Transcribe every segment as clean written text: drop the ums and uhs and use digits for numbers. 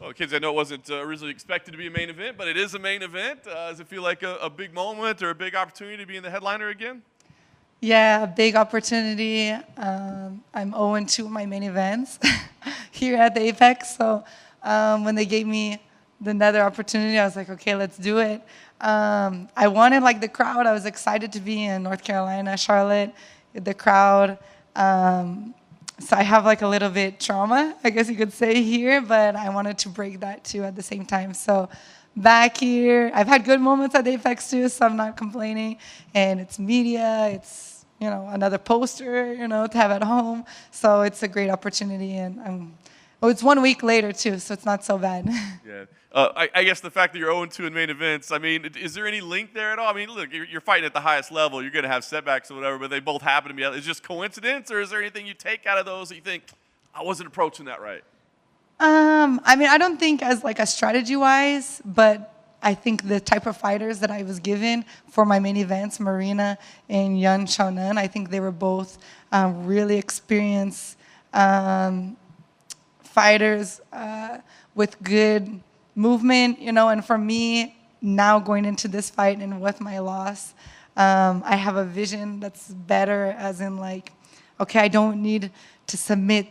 Well, kids, I know it wasn't originally expected to be a main event, but it is a main event. Does it feel like a big moment or a big opportunity to be in the headliner again? Yeah, a big opportunity. I'm 0-2 in my main events here at the Apex. So when they gave me another opportunity, I was like, okay, let's do it. I wanted like the crowd. I was excited to be in North Carolina, Charlotte, the crowd. So I have like a little bit trauma, I guess you could say here, but I wanted to break that too at the same time. So back here, I've had good moments at Apex too, so I'm not complaining. And it's media, it's another poster, to have at home. So it's a great opportunity, and it's 1 week later too, so it's not so bad. Yeah. I guess the fact that you're 0-2 in main events, I mean, is there any link there at all? I mean, look, you're fighting at the highest level. You're going to have setbacks or whatever, but they both happen to be. Is it just coincidence, or is there anything you take out of those that you think, I wasn't approaching that right? I mean, I don't think as like a strategy-wise, but I think the type of fighters that I was given for my main events, Marina and Yun Xiaonan, I think they were both really experienced fighters with good movement, and for me, now going into this fight and with my loss, I have a vision that's better, as in like, okay, I don't need to submit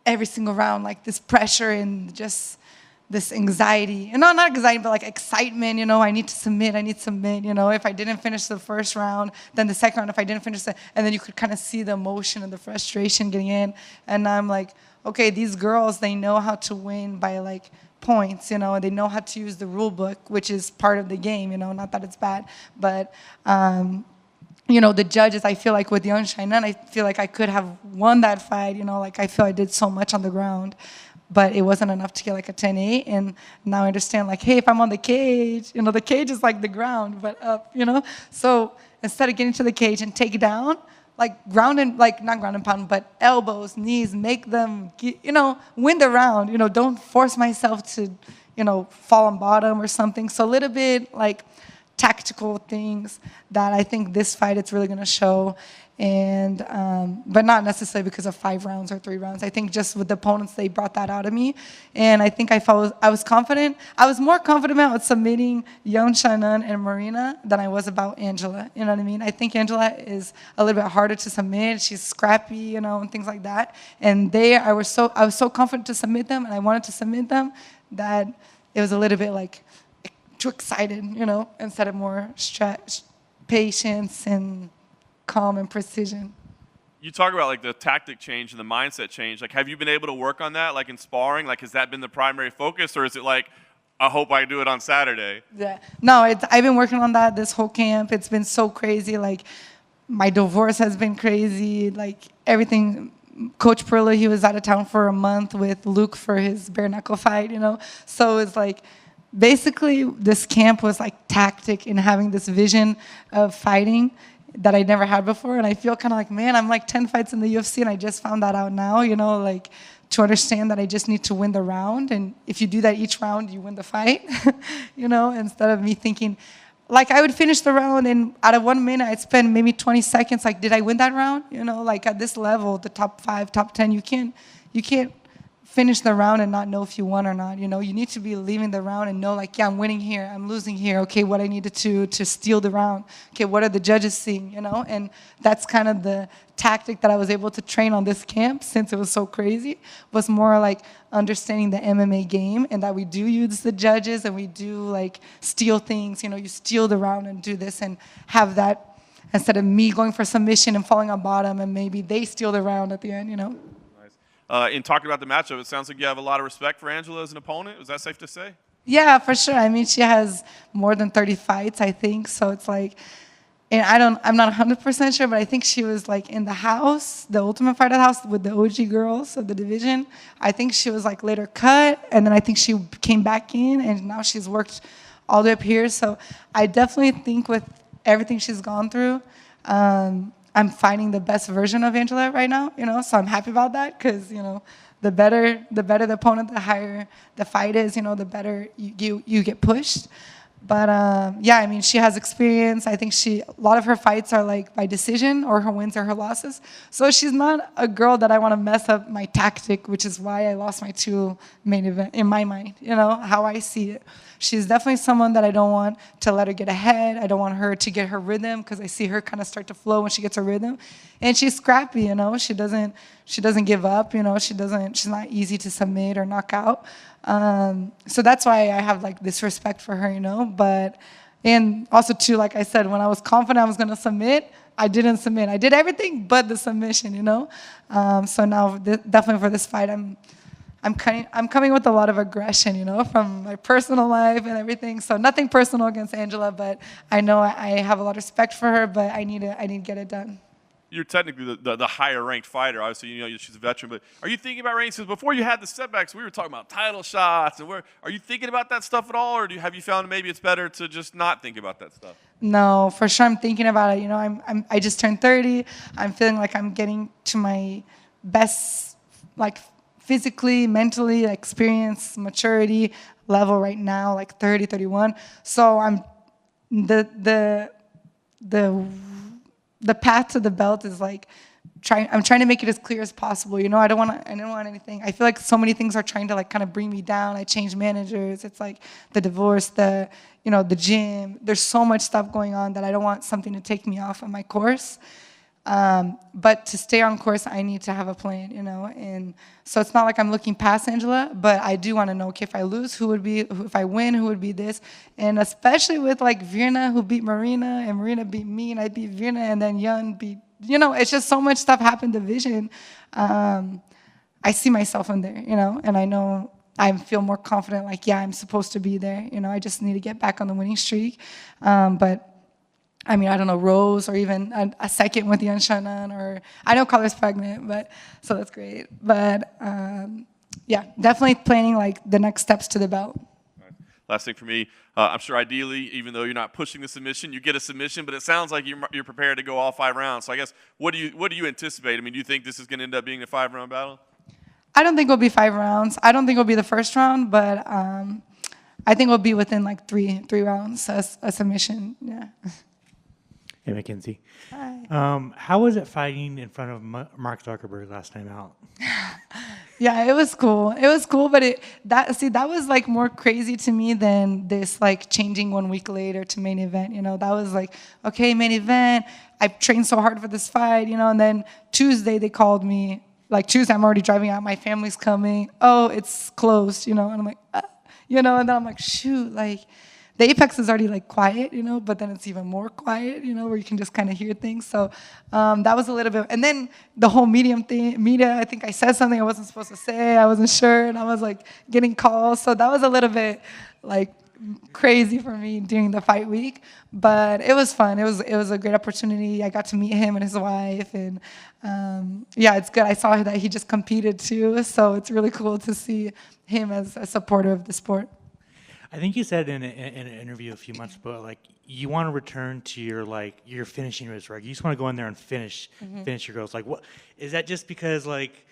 every single round, like this pressure and just this anxiety, not anxiety, but like excitement, I need to submit, if I didn't finish the first round, then the second round, if I didn't finish and then you could kind of see the emotion and the frustration getting in, and I'm like, okay, these girls, they know how to win by like points, and they know how to use the rule book, which is part of the game, not that it's bad, but the judges, I feel like with Young Shainan, I feel like I could have won that fight, like I feel I did so much on the ground, but it wasn't enough to get like a 10-8, and now I understand like, hey, if I'm on the cage, the cage is like the ground, but up, so instead of getting to the cage and take it down, like ground and, like not ground and pound, but elbows, knees, make them, win the round, don't force myself to, fall on bottom or something, so a little bit like tactical things that I think this fight it's really going to show, and but not necessarily because of 5 rounds or 3 rounds. I think just with the opponents, they brought that out of me, and I think I was confident. I was more confident about submitting Young Shannon and Marina than I was about Angela. You know what I mean? I think Angela is a little bit harder to submit. She's scrappy, and things like that. And I was so confident to submit them, and I wanted to submit them that it was a little bit like too excited, instead of more patience and calm and precision. You talk about like the tactic change and the mindset change. Like, have you been able to work on that, like in sparring? Like, has that been the primary focus, or is it like, I hope I do it on Saturday? Yeah, no, I've been working on that this whole camp. It's been so crazy. Like, my divorce has been crazy. Like, everything. Coach Perillo, he was out of town for a month with Luke for his bare knuckle fight, So it's like, basically, this camp was like tactic and having this vision of fighting that I never had before. And I feel kind of like, man, I'm like 10 fights in the UFC and I just found that out now, like to understand that I just need to win the round. And if you do that each round, you win the fight, instead of me thinking, like I would finish the round and out of 1 minute, I'd spend maybe 20 seconds, like, did I win that round? Like at this level, the top 5, top 10, you can't finish the round and not know if you won or not. You need to be leaving the round and know, like, yeah, I'm winning here, I'm losing here. Okay, what I needed to steal the round. Okay, what are the judges seeing? And that's kind of the tactic that I was able to train on this camp, since it was so crazy, was more like understanding the MMA game, and that we do use the judges and we do like steal things. You steal the round and do this and have that, instead of me going for submission and falling on bottom and maybe they steal the round at the end. In talking about the matchup, it sounds like you have a lot of respect for Angela as an opponent. Is that safe to say? Yeah, for sure. I mean, she has more than 30 fights, I think. So it's like, and I'm not 100% sure, but I think she was like in the house, the Ultimate Fighter house with the OG girls of the division. I think she was like later cut, and then I think she came back in, and now she's worked all the way up here. So I definitely think with everything she's gone through, I'm finding the best version of Angela right now, so I'm happy about that, because, the better the opponent, the higher the fight is, the better you get pushed. But yeah, I mean, she has experience. I think a lot of her fights are like by decision, or her wins or her losses. So she's not a girl that I want to mess up my tactic, which is why I lost my 2 main event in my mind, how I see it. She's definitely someone that I don't want to let her get ahead. I don't want her to get her rhythm, because I see her kind of start to flow when she gets her rhythm. And she's scrappy, she doesn't give up, she's not easy to submit or knock out. So that's why I have like this respect for her, but, and also too, like I said, when I was confident I was going to submit, I didn't submit. I did everything but the submission, So now definitely for this fight, I'm coming with a lot of aggression, from my personal life and everything. So nothing personal against Angela, but I know I have a lot of respect for her, but I need to get it done. You're technically the higher ranked fighter. Obviously, she's a veteran. But are you thinking about ranks? Because before you had the setbacks, we were talking about title shots. And are you thinking about that stuff at all, or have you found maybe it's better to just not think about that stuff? No, for sure I'm thinking about it. I just turned 30. I'm feeling like I'm getting to my best, like physically, mentally, experience, maturity level right now, like 30, 31. So I'm the path to the belt is like I'm trying to make it as clear as possible. I don't want anything. I feel like so many things are trying to like kind of bring me down. I changed managers. It's like the divorce, the gym. There's so much stuff going on that I don't want something to take me off of my course. But to stay on course, I need to have a plan, and so it's not like I'm looking past Angela, but I do want to know, okay, if I lose, if I win, who would be this? And especially with like Virna, who beat Marina, and Marina beat me, and I beat Virna, and then Yun beat, it's just so much stuff happened division. I see myself in there, and I know I feel more confident, like, yeah, I'm supposed to be there, I just need to get back on the winning streak. But I mean, I don't know, Rose, or even a second with Yan Shannon, or I know Color's pregnant, but so that's great. But yeah, definitely planning like the next steps to the belt. Right. Last thing for me, I'm sure ideally, even though you're not pushing the submission, you get a submission, but it sounds like you're prepared to go all 5 rounds. So I guess what do you anticipate? I mean, do you think this is going to end up being a 5-round battle? I don't think it'll be 5 rounds. I don't think it'll be the first round, but I think it'll be within like three rounds, a submission. Yeah. Hey, Mackenzie. Hi. How was it fighting in front of Mark Zuckerberg last time out? Yeah, it was cool. It was cool, but that was like more crazy to me than this like changing 1 week later to main event. That was like, okay, main event. I trained so hard for this fight, and then Tuesday they called me. Like Tuesday, I'm already driving out. My family's coming. Oh, it's closed, and I'm like, and then I'm like, shoot, like. The apex is already like quiet, but then it's even more quiet, where you can just kind of hear things. So that was a little bit. And then the whole media, I think I said something I wasn't supposed to say. I wasn't sure, and I was like getting calls. So that was a little bit like crazy for me during the fight week. But it was fun. It was a great opportunity. I got to meet him and his wife, and yeah, it's good. I saw that he just competed too, so it's really cool to see him as a supporter of the sport. I think you said in an interview a few months ago, like you want to return to your finishing race, right? You just want to go in there and finish your goals. Like, what is that? Just because like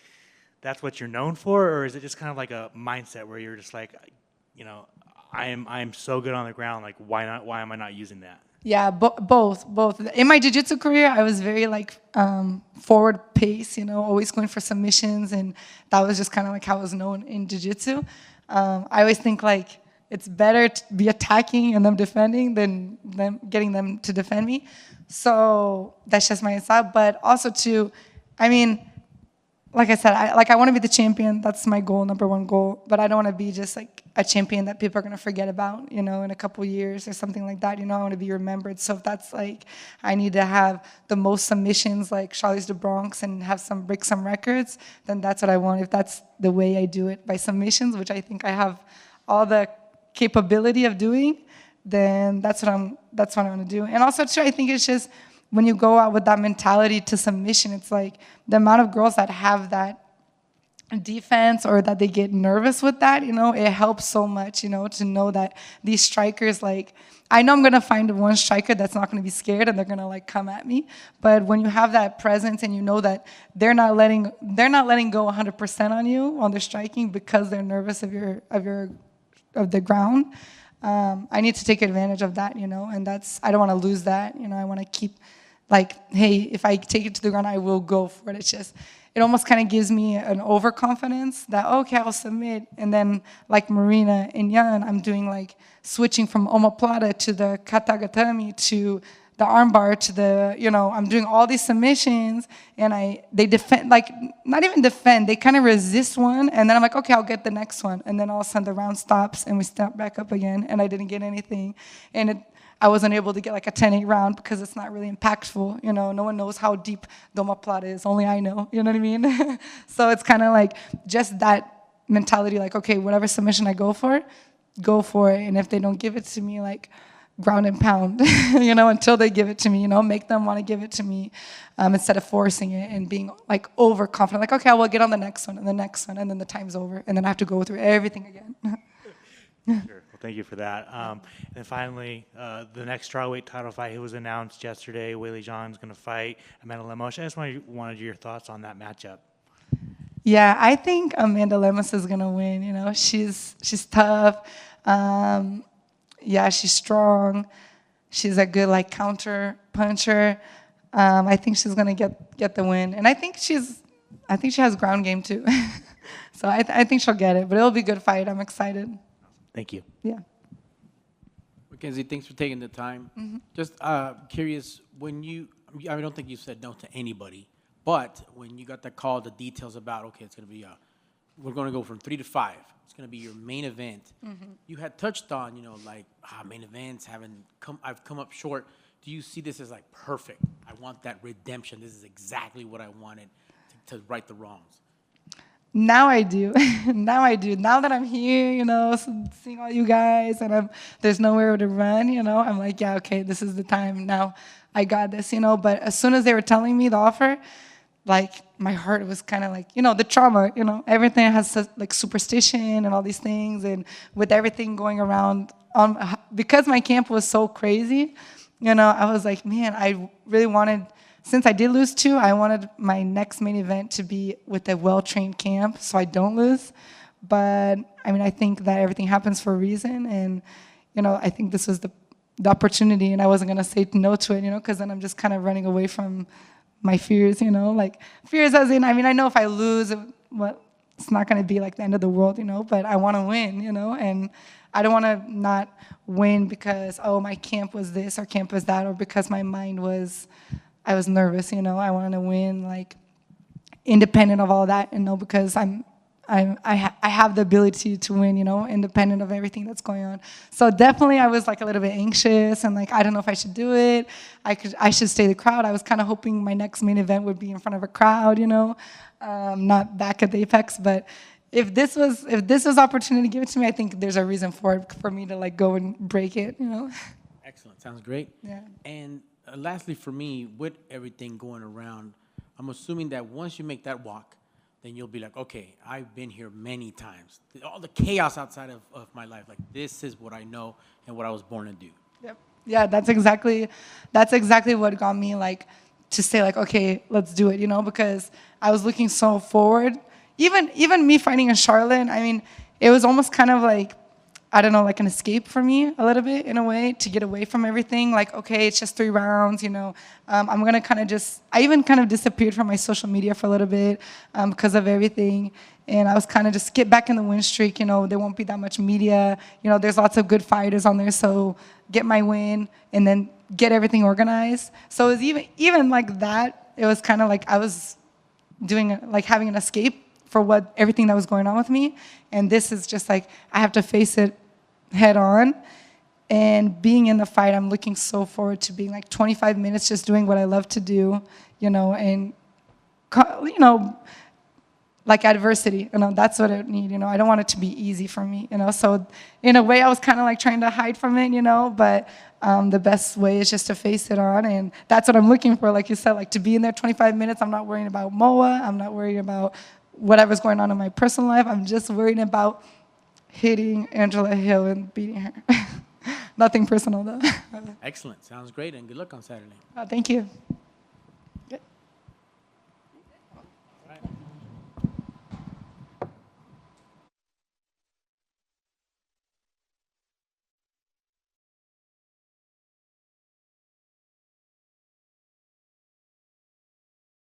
that's what you're known for, or is it just kind of like a mindset where you're just like, I am so good on the ground. Like, why not? Why am I not using that? Yeah, both. In my jiu-jitsu career, I was very like forward pace, always going for submissions, and that was just kind of like how I was known in jiu-jitsu. I always think like it's better to be attacking and them defending than them getting them to defend me. So that's just my style. But also too, I mean, like I said, I want to be the champion. That's my goal, number one goal. But I don't want to be just like a champion that people are going to forget about, in a couple years or something like that. I want to be remembered. So if that's like, I need to have the most submissions like Charlize de Bronx and break some records, then that's what I want. If that's the way I do it by submissions, which I think I have all the capability of doing, then that's what I'm going to do. And also too, I think it's just when you go out with that mentality to submission, it's like the amount of girls that have that defense or that they get nervous with that, it helps so much, to know that these strikers, like, I know I'm going to find one striker that's not going to be scared and they're going to like come at me. But when you have that presence and you know that they're not letting go 100% on you on their striking because they're nervous of the ground, I need to take advantage of that, and I don't want to lose that. I want to keep, like, hey, if I take it to the ground, I will go for it. It's just, it almost kind of gives me an overconfidence that, okay, I'll submit. And then, like Marina and Yan, I'm doing, like, switching from omoplata to the katagatame to the armbar to the, I'm doing all these submissions, and they defend, like, not even defend, they kind of resist one, and then I'm like, okay, I'll get the next one. And then all of a sudden the round stops, and we start back up again, and I didn't get anything. And I wasn't able to get like a 10-8 round because it's not really impactful. No one knows how deep the omoplata is, only I know, you know what I mean? So it's kind of like just that mentality, like, okay, whatever submission I go for it, and if they don't give it to me, like, ground and pound, until they give it to me, make them want to give it to me, instead of forcing it and being, like, overconfident, like, okay, I will get on the next one, and the next one, and then the time's over, and then I have to go through everything again. Sure. Well, thank you for that. And then finally, the next strawweight title fight, it was announced yesterday. Weili Zhang's going to fight Amanda Lemos. I just wanted your thoughts on that matchup. Yeah, I think Amanda Lemos is going to win. She's tough. Yeah, she's strong. She's a good, like, counter puncher. I think she's gonna get the win, and I think she has ground game too. So I think she'll get it, but it'll be a good fight. I'm excited. Thank you. Yeah. Mackenzie, thanks for taking the time. Just curious, I don't think you said no to anybody, but when you got the call, the details about, okay, it's gonna be we're gonna go from 3 to 5. It's going to be your main event. You had touched on, like, main events I've come up short. Do you see this as, like, perfect? I want that redemption. This is exactly what I wanted to right the wrongs. Now I do. Now that I'm here, seeing all you guys, and there's nowhere to run, I'm like, yeah, okay, this is the time. Now I got this, But as soon as they were telling me the offer, like, my heart was kind of like, the trauma, everything has, like, superstition and all these things, and with everything going around, because my camp was so crazy, I was like, man, I really wanted, since I did lose 2, I wanted my next main event to be with a well-trained camp so I don't lose. But, I think that everything happens for a reason, and, I think this was the opportunity, and I wasn't going to say no to it, because then I'm just kind of running away from my fears, like, fears as in, I know if I lose, it's not going to be like the end of the world, but I want to win, and I don't want to not win because, oh, my camp was this or camp was that, or because I was nervous, I wanted to win, like, independent of all that, because I have the ability to win, independent of everything that's going on. So definitely I was, like, a little bit anxious and, like, I don't know if I should do it. I should stay the crowd. I was kind of hoping my next main event would be in front of a crowd, not back at the Apex. But if this was opportunity given to me, I think there's a reason for me to, like, go and break it, Excellent. Sounds great. Yeah. And lastly, for me, with everything going around, I'm assuming that once you make that walk, then you'll be like, okay, I've been here many times. All the chaos outside of my life, like, this is what I know and what I was born to do. Yep. Yeah, that's exactly what got me, like, to say, like, okay, let's do it, because I was looking so forward. Even me fighting in Charlotte, it was almost kind of like, I don't know, like an escape for me a little bit, in a way, to get away from everything. Like, okay, it's just 3 rounds, I'm going to kind of I even kind of disappeared from my social media for a little bit because of everything. And I was kind of just get back in the win streak, there won't be that much media. There's lots of good fighters on there, so get my win and then get everything organized. So it was even like that, it was kind of like I was doing, like, having an escape for everything that was going on with me. And this is just like, I have to face it head on. And being in the fight, I'm looking so forward to being, like, 25 minutes just doing what I love to do, and, like, adversity, that's what I need, I don't want it to be easy for me, So in a way, I was kind of, like, trying to hide from it, but the best way is just to face it on. And that's what I'm looking for, like you said, like, to be in there 25 minutes. I'm not worrying about MOA. I'm not worrying about whatever's going on in my personal life. I'm just worried about hitting Angela Hill and beating her. Nothing personal, though. Excellent. Sounds great, and good luck on Saturday. Thank you.